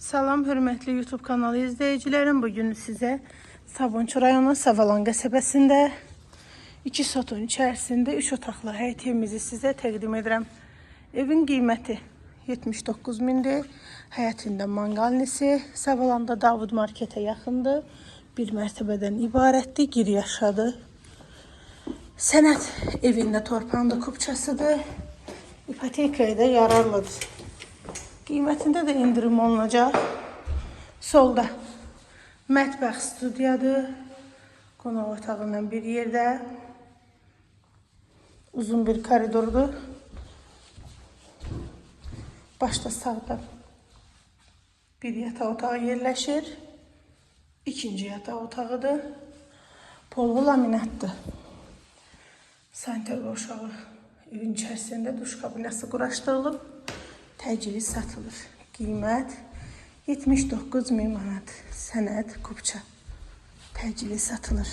Salam hörmətli YouTube kanalı izləyicilərim. Bugün sizə Sabunçu rayonu Savalan qəsəbəsində 2 sotun içərisində 3 otaqlı həyət evimizi sizə təqdim edirəm. Evin qiyməti 79 mindir. Həyətində manqalnisi, Savalanda Davud marketə yaxındır. Bir mərtəbədən ibarətdir, giriyaşadır. Sənət evində torpağında kupçasıdır. İpotekaya da yararlıdır. Qiymətində də indirim olunacaq. Solda mətbəx studiyadır. Qonaq otağından bir yerdə. Uzun bir koridordur. Başda sağda bir yataq otağı yerləşir. İkinci yataq otağıdır. Polvu laminatdır. Sanitar uşağı evin içərisində duş kabinası quraşdırılıb. Təcili satılır. Qiymət 79 min manat. Sənəd kupça. Təcili satılır.